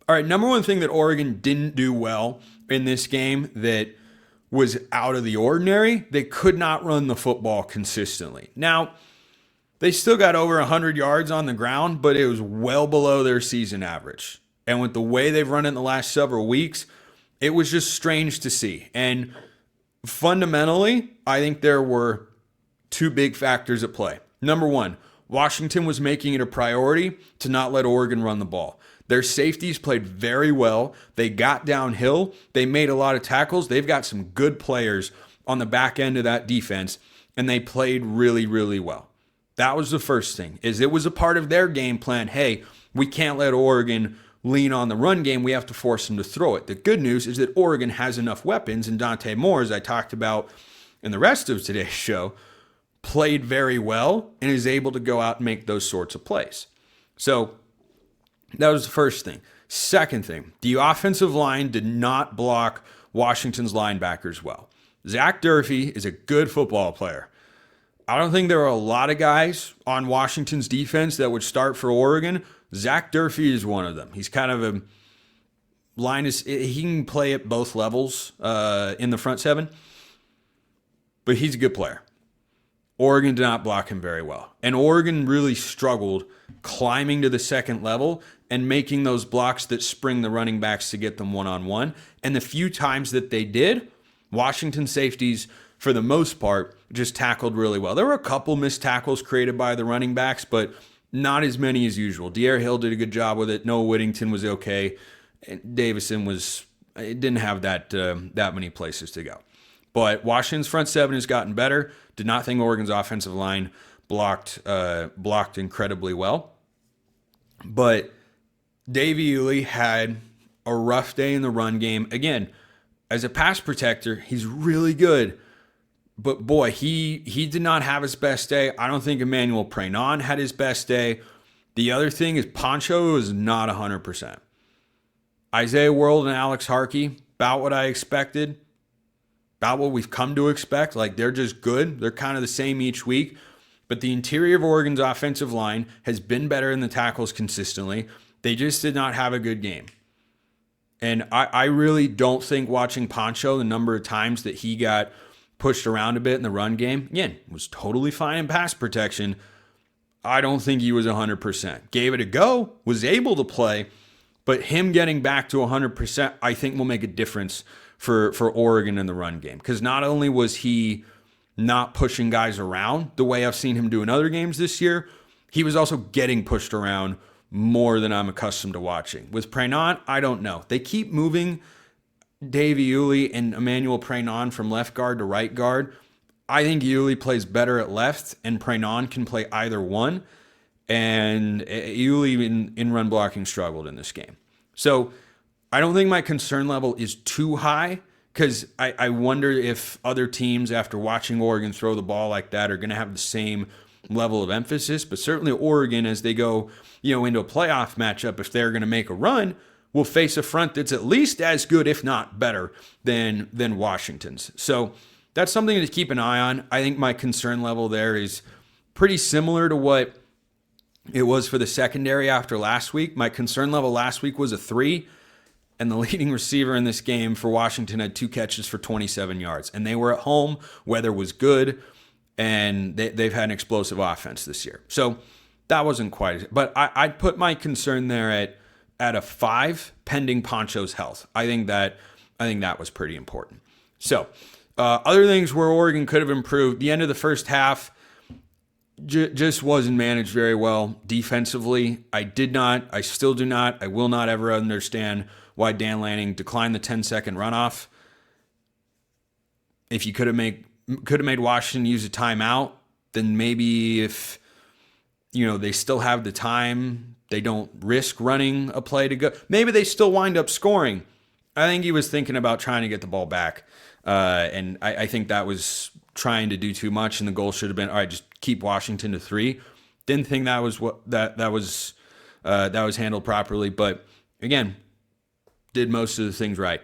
All right, number one thing that Oregon didn't do well in this game that was out of the ordinary, they could not run the football consistently. Now, they still got over 100 yards on the ground, but it was well below their season average. And with the way they've run it in the last several weeks, it was just strange to see. And fundamentally, I think there were two big factors at play. Number one, Washington was making it a priority to not let Oregon run the ball. Their safeties played very well. They got downhill. They made a lot of tackles. They've got some good players on the back end of that defense, and they played really, really well. That was the first thing, is it was a part of their game plan. Hey, we can't let Oregon lean on the run game. We have to force them to throw it. The good news is that Oregon has enough weapons, and Dante Moore, as I talked about in the rest of today's show, played very well and is able to go out and make those sorts of plays. So that was the first thing. Second thing, the offensive line did not block Washington's linebackers well. Zach Durfee is a good football player. I don't think there are a lot of guys on Washington's defense that would start for Oregon. Zach Durfee is one of them. He's kind of a he can play at both levels in the front seven, but he's a good player. Oregon did not block him very well. And Oregon really struggled climbing to the second level and making those blocks that spring the running backs to get them one-on-one. And the few times that they did, Washington safeties, for the most part, just tackled really well. There were a couple missed tackles created by the running backs, but not as many as usual. De'Aaron Hill did a good job with it. Noah Whittington was okay. Davison didn't have that many places to go. But Washington's front seven has gotten better. Did not think Oregon's offensive line blocked incredibly well. But Davey Uli had a rough day in the run game. Again, as a pass protector, he's really good. But boy, he did not have his best day. I don't think Emmanuel Prenon had his best day. The other thing is Poncho is not 100%. Isaiah World and Alex Harkey, about what I expected. About what we've come to expect. Like, they're just good. They're kind of the same each week. But the interior of Oregon's offensive line has been better in the tackles consistently. They just did not have a good game. And I really don't think watching Poncho, the number of times that he got pushed around a bit in the run game, again, was totally fine in pass protection. I don't think he was 100%. Gave it a go, was able to play, but him getting back to 100%, I think will make a difference for Oregon in the run game. Because not only was he not pushing guys around the way I've seen him do in other games this year, he was also getting pushed around more than I'm accustomed to watching. With Prenon, I don't know. They keep moving Davey Uli and Emmanuel Prenon from left guard to right guard. I think Uli plays better at left, and Prenon can play either one. And Uli in run blocking struggled in this game. So I don't think my concern level is too high, because I wonder if other teams, after watching Oregon throw the ball like that, are going to have the same level of emphasis. But certainly Oregon, as they go into a playoff matchup, if they're going to make a run, will face a front that's at least as good, if not better, than Washington's. So that's something to keep an eye on. I think my concern level there is pretty similar to what it was for the secondary after last week. My concern level last week was a 3, and the leading receiver in this game for Washington had 2 catches for 27 yards. And they were at home, weather was good, and they've had an explosive offense this year. So that wasn't quite, but I'd put my concern there at a 5, pending Poncho's health. I think that was pretty important. So other things where Oregon could have improved, the end of the first half just wasn't managed very well defensively. I still do not, I will not ever understand why Dan Lanning declined the 10-second runoff. If you could have made Washington use a timeout, then maybe if they still have the time, they don't risk running a play to go. Maybe they still wind up scoring. I think he was thinking about trying to get the ball back. And I think that was trying to do too much, and the goal should have been, all right, just keep Washington to 3. Didn't think that was that was handled properly, but again, did most of the things right.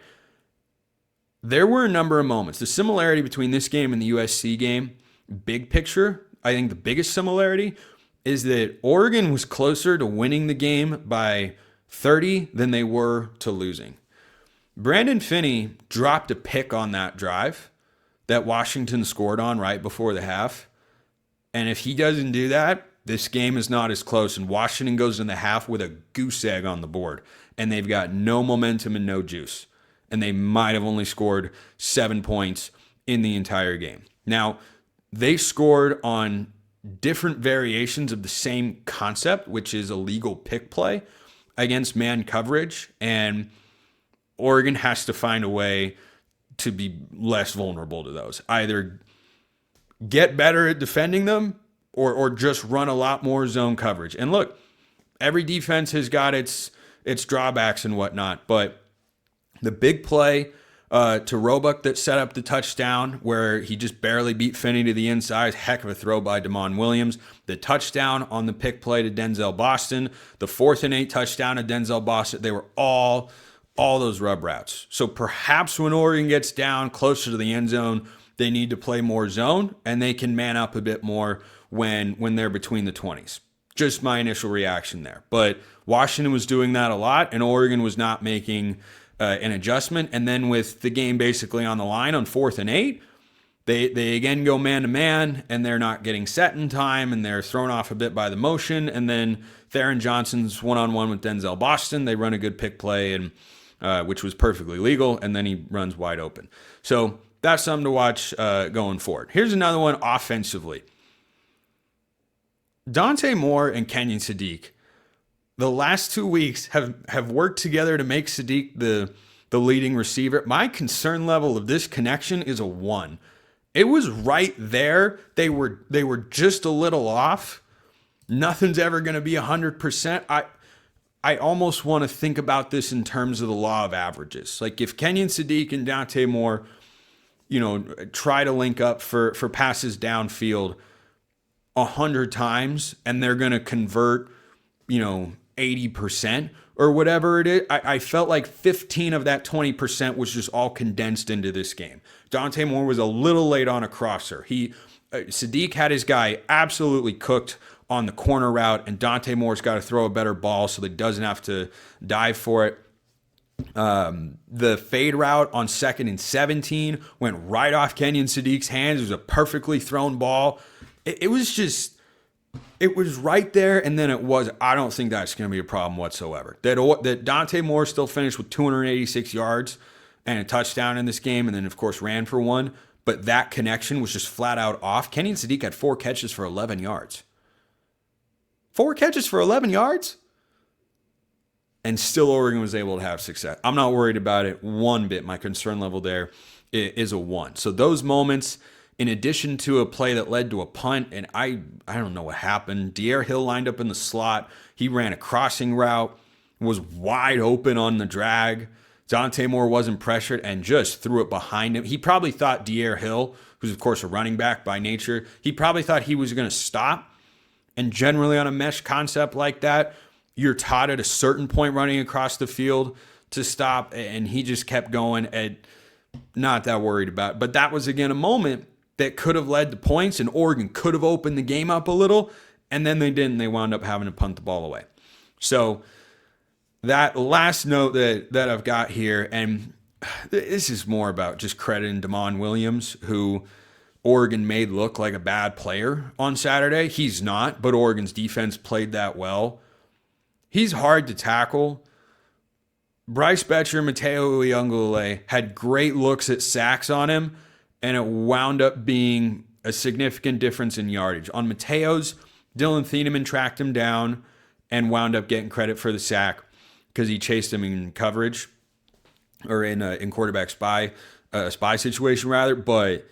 There were a number of moments. The similarity between this game and the USC game, big picture, I think the biggest similarity is that Oregon was closer to winning the game by 30 than they were to losing. Brandon Finney dropped a pick on that drive that Washington scored on right before the half. And if he doesn't do that, this game is not as close. And Washington goes in the half with a goose egg on the board. And they've got no momentum and no juice. And they might have only scored 7 points in the entire game. Now, they scored on different variations of the same concept, which is illegal pick play against man coverage. And Oregon has to find a way to be less vulnerable to those. Either get better at defending them or just run a lot more zone coverage. And look, every defense has got its drawbacks and whatnot, but the big play to Roebuck that set up the touchdown where he just barely beat Finney to the inside, heck of a throw by Damon Williams. The touchdown on the pick play to Denzel Boston, the 4th and 8 touchdown to Denzel Boston, they were all those rub routes. So perhaps when Oregon gets down closer to the end zone, they need to play more zone and they can man up a bit more when they're between the 20s. Just my initial reaction there. But Washington was doing that a lot and Oregon was not making an adjustment. And then with the game basically on the line on 4th and 8, they again go man-to-man and they're not getting set in time and they're thrown off a bit by the motion. And then Theron Johnson's one-on-one with Denzel Boston. They run a good pick play and which was perfectly legal, and then he runs wide open. So that's something to watch going forward. Here's another one offensively. Dante Moore and Kenyon Sadiq, the last 2 weeks have worked together to make Sadiq the leading receiver. My concern level of this connection is a 1. It was right there. They were just a little off. Nothing's ever going to be 100%. I almost want to think about this in terms of the law of averages. Like if Kenyon Sadiq and Dante Moore, try to link up for passes downfield 100 times and they're going to convert, 80% or whatever it is. I felt like 15 of that 20% was just all condensed into this game. Dante Moore was a little late on a crosser. Sadiq had his guy absolutely cooked on the corner route, and Dante Moore's got to throw a better ball so that he doesn't have to dive for it. The fade route on 2nd and 17 went right off Kenyon Sadiq's hands. It was a perfectly thrown ball. It was right there, and then I don't think that's going to be a problem whatsoever. That Dante Moore still finished with 286 yards and a touchdown in this game, and then, of course, ran for 1. But that connection was just flat out off. Kenyon Sadiq had 4 catches for 11 yards. 4 catches for 11 yards? And still Oregon was able to have success. I'm not worried about it one bit. My concern level there is a 1. So those moments, in addition to a play that led to a punt, and I don't know what happened. De'Aaron Hill lined up in the slot. He ran a crossing route, was wide open on the drag. Dante Moore wasn't pressured and just threw it behind him. He probably thought De'Aaron Hill, who's of course a running back by nature, he probably thought he was going to stop. And generally on a mesh concept like that, you're taught at a certain point running across the field to stop, and he just kept going and not that worried about it. But that was, again, a moment that could have led to points, and Oregon could have opened the game up a little, and then they didn't. They wound up having to punt the ball away. So that last note that I've got here, and this is more about just crediting Damon Williams, who Oregon made look like a bad player on Saturday. He's not, but Oregon's defense played that well. He's hard to tackle. Bryce Betcher and Mateo Uiagalelei had great looks at sacks on him, and it wound up being a significant difference in yardage. On Mateo's, Dylan Thieneman tracked him down and wound up getting credit for the sack because he chased him in coverage or in quarterback spy situation rather. But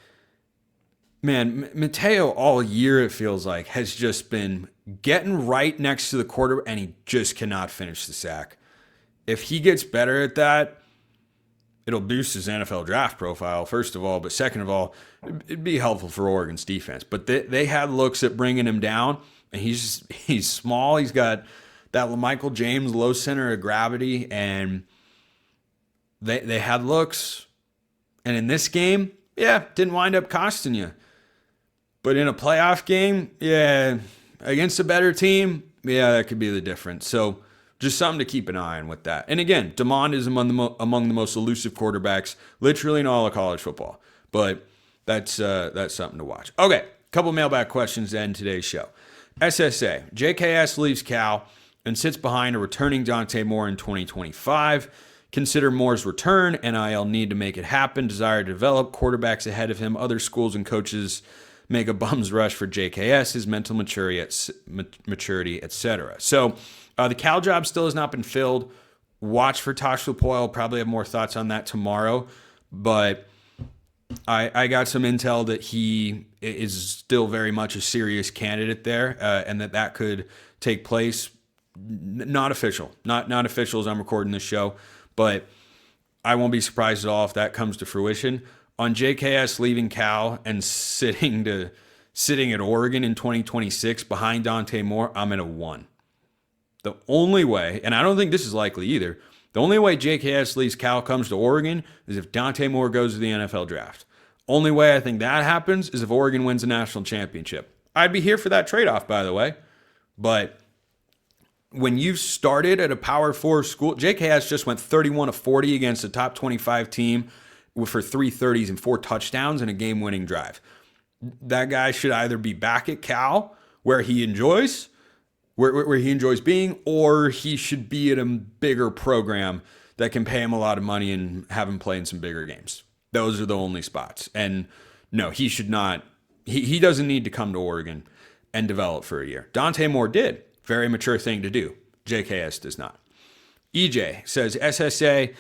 man, Mateo all year, it feels like, has just been getting right next to the quarterback, and he just cannot finish the sack. If he gets better at that, it'll boost his NFL draft profile, first of all, but second of all, it'd be helpful for Oregon's defense. But they had looks at bringing him down, and he's small. He's got that LaMichael James low center of gravity, and they had looks. And in this game, didn't wind up costing you. But in a playoff game, against a better team, that could be the difference. So Just something to keep an eye on with that. And again, DeMond is among the most elusive quarterbacks, literally in all of college football. But that's something to watch. Okay, couple mailbag questions to end today's show. SSA, JKS leaves Cal and sits behind a returning Dante Moore in 2025. Consider Moore's return, NIL need to make it happen, desire to develop quarterbacks ahead of him, other schools and coaches make a bum's rush for JKS, his mental maturity, etc. So the Cal job still has not been filled. Watch for Tosh Lupoi. I'll probably have more thoughts on that tomorrow, but I got some intel that he is still very much a serious candidate there, and that could take place. Not official, not official as I'm recording this show, but I won't be surprised at all if that comes to fruition. On JKS leaving Cal and sitting at Oregon in 2026 behind Dante Moore, I'm in a 1. The only way, and I don't think this is likely either, the only way JKS leaves Cal comes to Oregon is if Dante Moore goes to the NFL draft. Only way I think that happens is if Oregon wins a national championship. I'd be here for that trade-off, by the way. But when you've started at a Power 4 school, JKS just went 31 of 40 against a top 25 team for 330s and 4 touchdowns and a game-winning drive. That guy should either be back at Cal, where he enjoys being, or he should be at a bigger program that can pay him a lot of money and have him play in some bigger games. Those are the only spots. And no, he should not. He doesn't need to come to Oregon and develop for a year. Dante Moore did. Very mature thing to do. JKS does not. EJ says SSA,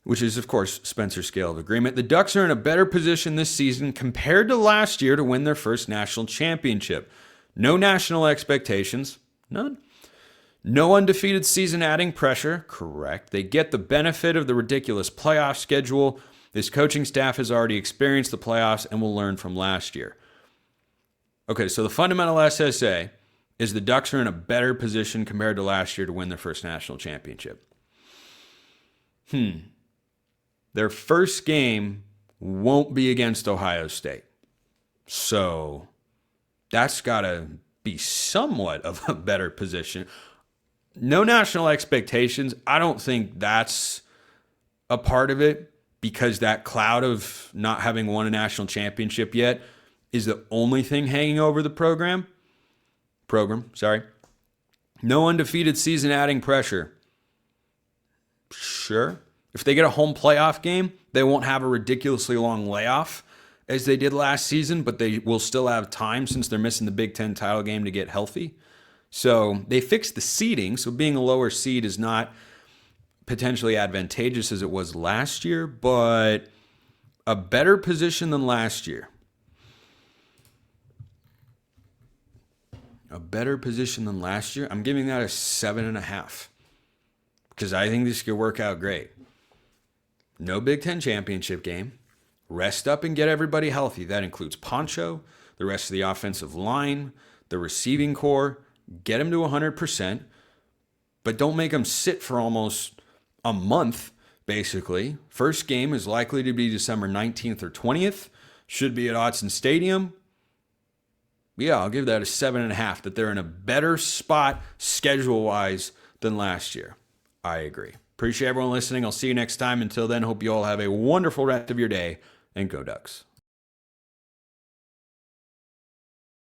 which is, of course, Spencer's scale of agreement. The Ducks are in a better position this season compared to last year to win their first national championship. No national expectations. None. No undefeated season adding pressure. Correct. They get the benefit of the ridiculous playoff schedule. This coaching staff has already experienced the playoffs and will learn from last year. Okay, so the fundamental SSA is the Ducks are in a better position compared to last year to win their first national championship. Their first game won't be against Ohio State. So that's got to be somewhat of a better position. No national expectations. I don't think that's a part of it, because that cloud of not having won a national championship yet is the only thing hanging over the program. No undefeated season adding pressure. Sure. If they get a home playoff game, they won't have a ridiculously long layoff as they did last season, but they will still have time since they're missing the Big Ten title game to get healthy. So they fixed the seeding, so being a lower seed is not potentially advantageous as it was last year, but a better position than last year. A better position than last year? I'm giving that a 7.5 because I think this could work out great. No Big Ten championship game. Rest up and get everybody healthy. That includes Poncho, the rest of the offensive line, the receiving core. Get them to 100%, but don't make them sit for almost a month, basically. First game is likely to be December 19th or 20th. Should be at Autzen Stadium. Yeah, I'll give that a 7.5, that they're in a better spot schedule-wise than last year. I agree. Appreciate everyone listening. I'll see you next time. Until then, hope you all have a wonderful rest of your day, and go Ducks.